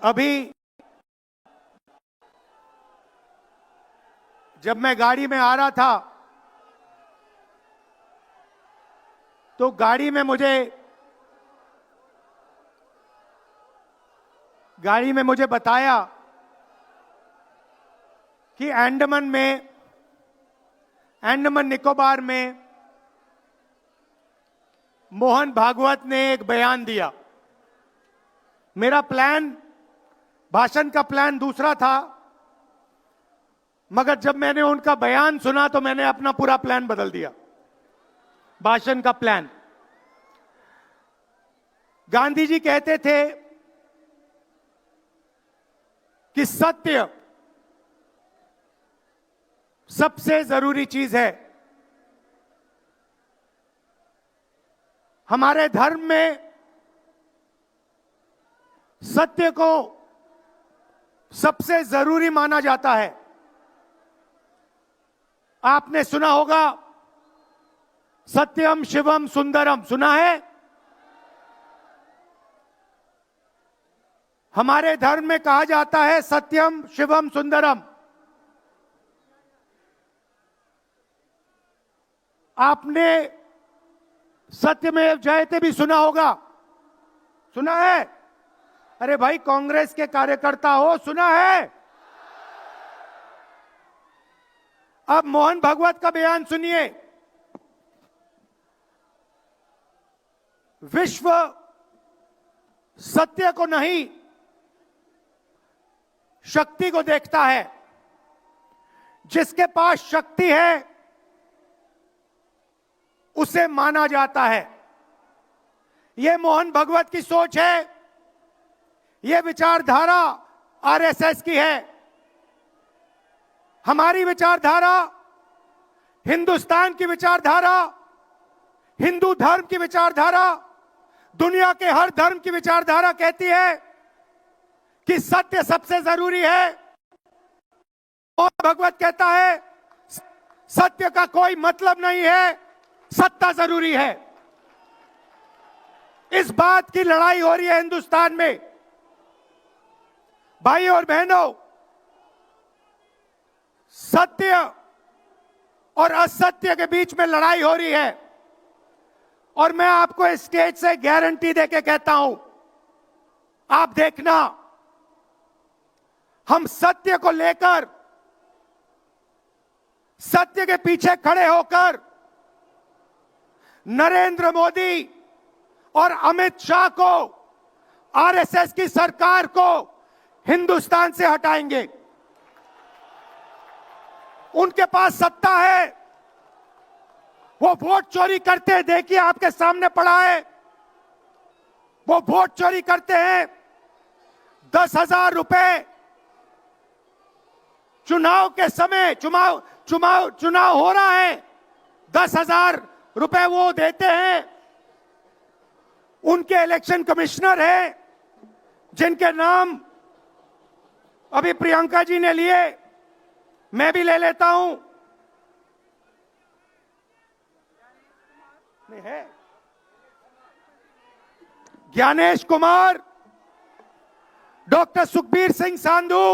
अभी जब मैं गाड़ी में आ रहा था तो गाड़ी में मुझे बताया कि अंडमान निकोबार में मोहन भागवत ने एक बयान दिया। मेरा भाषण का प्लान दूसरा था, मगर जब मैंने उनका बयान सुना तो मैंने अपना पूरा प्लान बदल दिया, भाषण का प्लान। गांधी जी कहते थे कि सत्य सबसे जरूरी चीज है। हमारे धर्म में सत्य को सबसे जरूरी माना जाता है। आपने सुना होगा सत्यम शिवम सुंदरम, सुना है? हमारे धर्म में कहा जाता है सत्यम शिवम सुंदरम। आपने सत्यमेव जयते भी सुना होगा, सुना है? अरे भाई, कांग्रेस के कार्यकर्ता हो, सुना है? अब मोहन भागवत का बयान सुनिए। विश्व सत्य को नहीं, शक्ति को देखता है। जिसके पास शक्ति है उसे माना जाता है। यह मोहन भागवत की सोच है, यह विचारधारा आरएसएस की है। हमारी विचारधारा, हिंदुस्तान की विचारधारा, हिंदू धर्म की विचारधारा, दुनिया के हर धर्म की विचारधारा कहती है कि सत्य सबसे जरूरी है। और भगवत कहता है सत्य का कोई मतलब नहीं है, सत्ता जरूरी है। इस बात की लड़ाई हो रही है हिंदुस्तान में। भाई और बहनों, सत्य और असत्य के बीच में लड़ाई हो रही है। और मैं आपको इस स्टेज से गारंटी देके कहता हूं, आप देखना, हम सत्य को लेकर, सत्य के पीछे खड़े होकर नरेंद्र मोदी और अमित शाह को, आरएसएस की सरकार को हिंदुस्तान से हटाएंगे। उनके पास सत्ता है, वो वोट चोरी करते हैं। देखिए, आपके सामने पड़ा है, वो वोट चोरी करते हैं। 10,000 रुपए चुनाव के समय, चुनाव हो रहा है, 10,000 रुपए वो देते हैं। उनके इलेक्शन कमिश्नर हैं, जिनके नाम अभी प्रियंका जी ने लिए, मैं भी ले लेता हूं। है ज्ञानेश कुमार, डॉक्टर सुखबीर सिंह सांधू,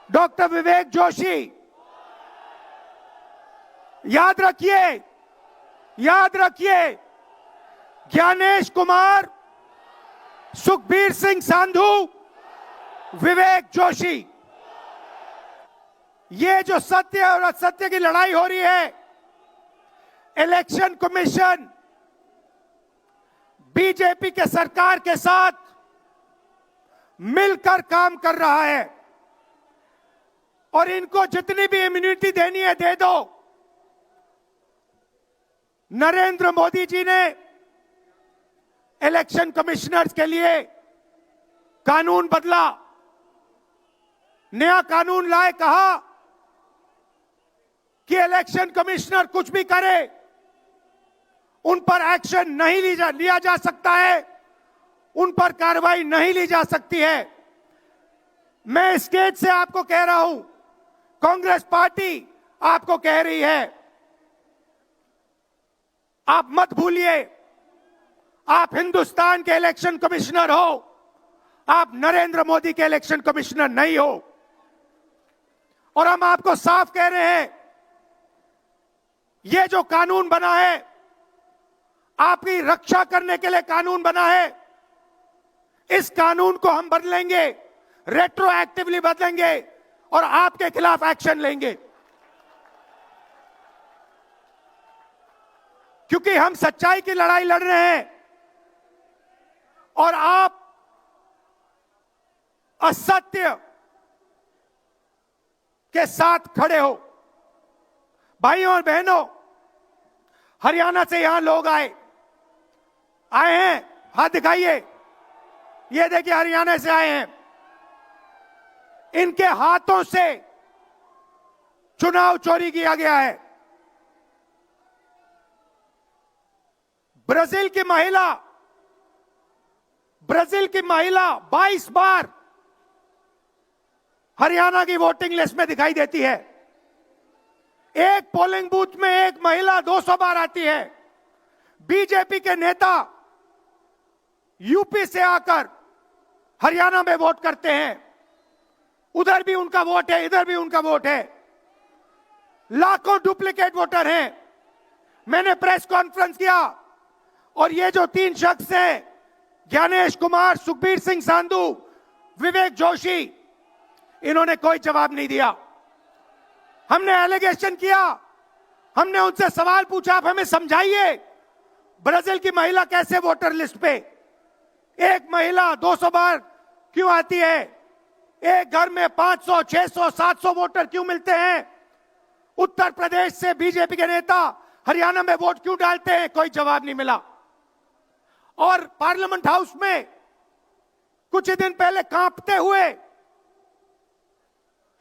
डॉक्टर विवेक जोशी। याद रखिए, ज्ञानेश कुमार, सुखबीर सिंह सांधू, विवेक जोशी। ये जो सत्य और असत्य की लड़ाई हो रही है, इलेक्शन कमीशन बीजेपी के सरकार के साथ मिलकर काम कर रहा है। और इनको जितनी भी इम्यूनिटी देनी है दे दो। नरेंद्र मोदी जी ने इलेक्शन कमिश्नर्स के लिए कानून बदला, नया कानून लाए, कहा कि इलेक्शन कमिश्नर कुछ भी करे, उन पर एक्शन नहीं लिया जा सकता है, उन पर कार्रवाई नहीं ली जा सकती है। मैं स्टेज से आपको कह रहा हूं, कांग्रेस पार्टी आपको कह रही है, आप मत भूलिए, आप हिंदुस्तान के इलेक्शन कमिश्नर हो, आप नरेंद्र मोदी के इलेक्शन कमिश्नर नहीं हो। और हम आपको साफ कह रहे हैं, यह जो कानून बना है, आपकी रक्षा करने के लिए कानून बना है। इस कानून को हम बदलेंगे, रेट्रोएक्टिवली बदलेंगे और आपके खिलाफ एक्शन लेंगे, क्योंकि हम सच्चाई की लड़ाई लड़ रहे हैं और आप असत्य के साथ खड़े हो। भाइयों और बहनों, हरियाणा से यहां लोग आए हैं, हाथ दिखाइए। ये देखिए, हरियाणा से आए हैं। इनके हाथों से चुनाव चोरी किया गया है। ब्राजील की महिला 22 बार हरियाणा की वोटिंग लिस्ट में दिखाई देती है। एक पोलिंग बूथ में एक महिला 200 बार आती है। बीजेपी के नेता यूपी से आकर हरियाणा में वोट करते हैं। उधर भी उनका वोट है, इधर भी उनका वोट है। लाखों डुप्लीकेट वोटर हैं। मैंने प्रेस कॉन्फ्रेंस किया और ये जो 3 शख्स हैं, ज्ञानेश कुमार, सुखबीर सिंह सांधू, विवेक जोशी, इन्होंने कोई जवाब नहीं दिया। हमने एलिगेशन किया, हमने उनसे सवाल पूछा, आप हमें समझाइए ब्राजील की महिला कैसे वोटर लिस्ट पे, एक महिला 200 बार क्यों आती है, एक घर में 500, 600, 700 वोटर क्यों मिलते हैं, उत्तर प्रदेश से बीजेपी के नेता हरियाणा में वोट क्यों डालते हैं, कोई जवाब नहीं मिला। और पार्लियामेंट हाउस में कुछ ही दिन पहले कांपते हुए,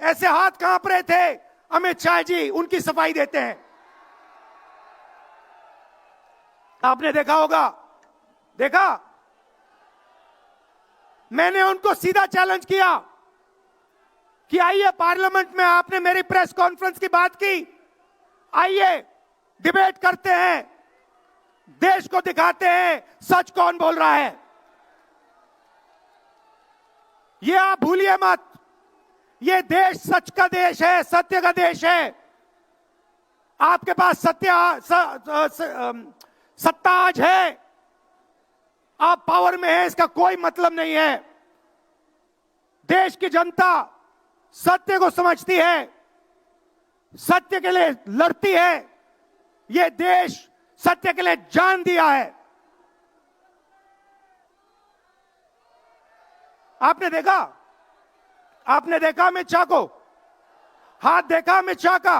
ऐसे हाथ कांप रहे थे, अमित शाह जी उनकी सफाई देते हैं। आपने देखा होगा, देखा, मैंने उनको सीधा चैलेंज किया कि आइए पार्लियामेंट में, आपने मेरी प्रेस कॉन्फ्रेंस की बात की, आइए डिबेट करते हैं, देश को दिखाते हैं सच कौन बोल रहा है। ये आप भूलिए मत, ये देश सच का देश है, सत्य का देश है। आपके पास सत्ता आज है, आप पावर में हैं, इसका कोई मतलब नहीं है। देश की जनता सत्य को समझती है, सत्य के लिए लड़ती है। ये देश सत्य के लिए जान दिया है। आपने देखा अमित शाह को, हाथ देखा अमित शाह का,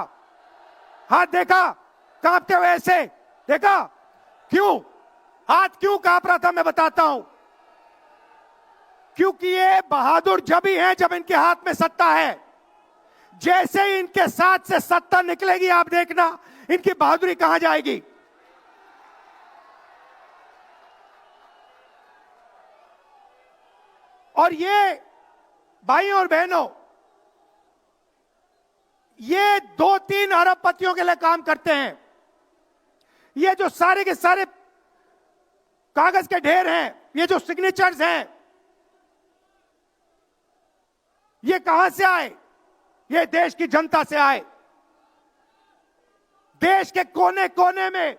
हाथ देखा कांपते हुए ऐसे देखा। क्यों हाथ क्यों कांप रहा था, मैं बताता हूं। क्योंकि ये बहादुर जब ही हैं जब इनके हाथ में सत्ता है। जैसे ही इनके साथ से सत्ता निकलेगी, आप देखना इनकी बहादुरी कहां जाएगी। और ये भाइयों और बहनों, ये 2-3 अरबपतियों के लिए काम करते हैं। ये जो सारे के सारे कागज के ढेर हैं, ये जो सिग्नेचर्स हैं, ये कहां से आए? ये देश की जनता से आए। देश के कोने कोने में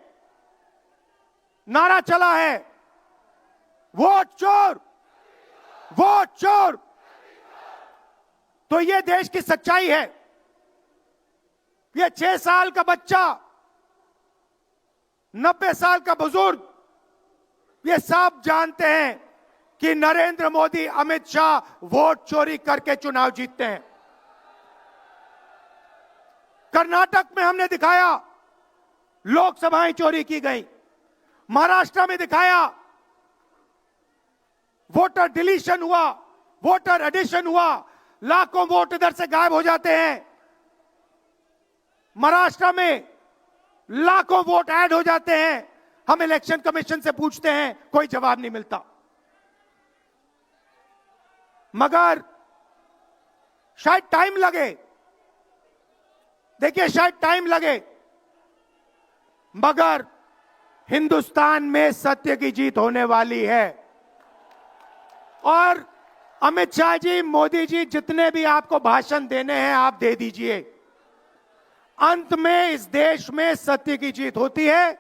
नारा चला है, वोट चोर, वोट चोर। तो ये देश की सच्चाई है। ये 6 साल का बच्चा, 90 साल का बुजुर्ग, ये सब जानते हैं कि नरेंद्र मोदी, अमित शाह वोट चोरी करके चुनाव जीतते हैं। कर्नाटक में हमने दिखाया लोकसभाएं चोरी की गई, महाराष्ट्र में दिखाया वोटर डिलीशन हुआ, वोटर एडिशन हुआ, लाखों वोट इधर से गायब हो जाते हैं। महाराष्ट्र में लाखों वोट ऐड हो जाते हैं। हम इलेक्शन कमीशन से पूछते हैं, कोई जवाब नहीं मिलता। मगर शायद टाइम लगे, देखिए शायद टाइम लगे, मगर हिंदुस्तान में सत्य की जीत होने वाली है। और अमित शाह जी, मोदी जी, जितने भी आपको भाषण देने हैं आप दे दीजिए। अंत में इस देश में सत्य की जीत होती है।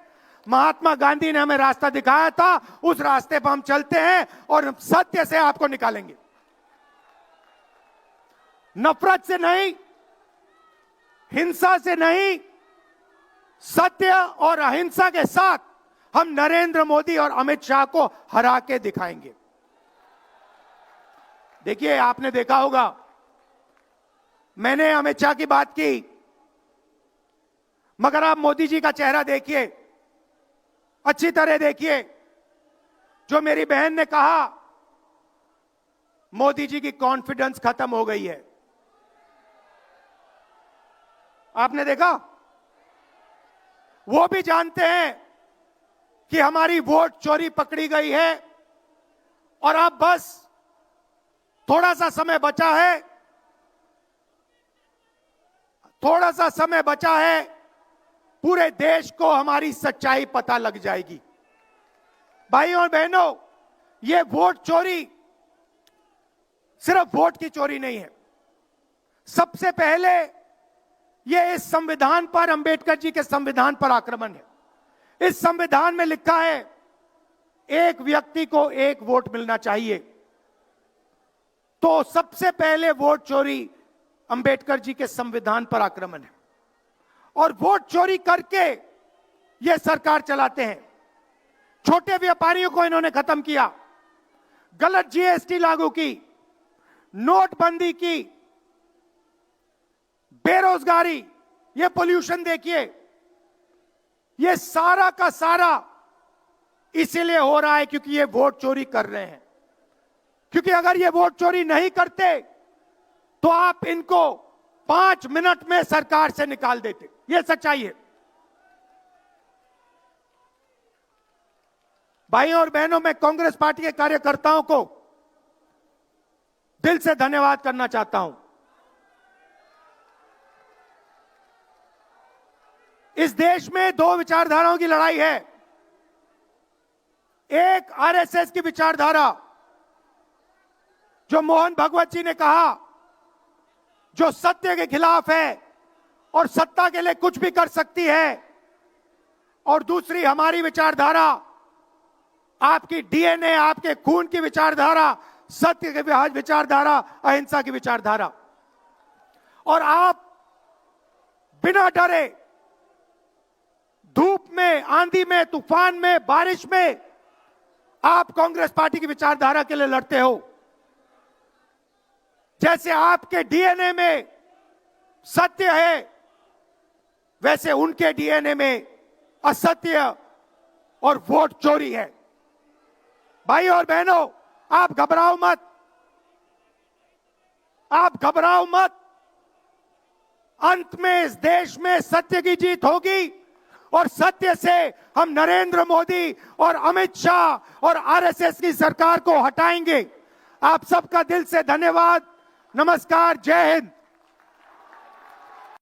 महात्मा गांधी ने हमें रास्ता दिखाया था, उस रास्ते पर हम चलते हैं और सत्य से आपको निकालेंगे। नफरत से नहीं, हिंसा से नहीं, सत्य और अहिंसा के साथ हम नरेंद्र मोदी और अमित शाह को हरा के दिखाएंगे। देखिए, आपने देखा होगा, मैंने अमित शाह की बात की, मगर आप मोदी जी का चेहरा देखिए, अच्छी तरह देखिए। जो मेरी बहन ने कहा, मोदी जी की कॉन्फिडेंस खत्म हो गई है। आपने देखा? वो भी जानते हैं कि हमारी वोट चोरी पकड़ी गई है और अब बस थोड़ा सा समय बचा है, थोड़ा सा समय बचा है, पूरे देश को हमारी सच्चाई पता लग जाएगी। भाइयों और बहनों, ये वोट चोरी सिर्फ वोट की चोरी नहीं है। सबसे पहले ये इस संविधान पर, अंबेडकर जी के संविधान पर आक्रमण है। इस संविधान में लिखा है एक व्यक्ति को एक वोट मिलना चाहिए। तो सबसे पहले वोट चोरी अंबेडकर जी के संविधान पर आक्रमण है और वोट चोरी करके ये सरकार चलाते हैं। छोटे व्यापारियों को इन्होंने खत्म किया, गलत जीएसटी लागू की, नोटबंदी की, बेरोजगारी, ये पोल्यूशन देखिए, ये सारा का सारा इसीलिए हो रहा है क्योंकि ये वोट चोरी कर रहे हैं। क्योंकि अगर ये वोट चोरी नहीं करते तो आप इनको 5 मिनट में सरकार से निकाल देते। ये सच्चाई है। भाइयों और बहनों, मैं कांग्रेस पार्टी के कार्यकर्ताओं को दिल से धन्यवाद करना चाहता हूं। इस देश में दो विचारधाराओं की लड़ाई है। एक आरएसएस की विचारधारा, जो मोहन भगवत जी ने कहा, जो सत्य के खिलाफ है और सत्ता के लिए कुछ भी कर सकती है। और दूसरी हमारी विचारधारा, आपकी डीएनए, आपके खून की विचारधारा, सत्य की विचारधारा, अहिंसा की विचारधारा। और आप बिना डरे, धूप में, आंधी में, तूफान में, बारिश में, आप कांग्रेस पार्टी की विचारधारा के लिए लड़ते हो। जैसे आपके डीएनए में सत्य है, वैसे उनके डीएनए में असत्य और वोट चोरी है। भाई और बहनों, आप घबराओ मत, आप घबराओ मत। अंत में इस देश में सत्य की जीत होगी और सत्य से हम नरेंद्र मोदी और अमित शाह और आरएसएस की सरकार को हटाएंगे। आप सबका दिल से धन्यवाद। नमस्कार, जय हिंद।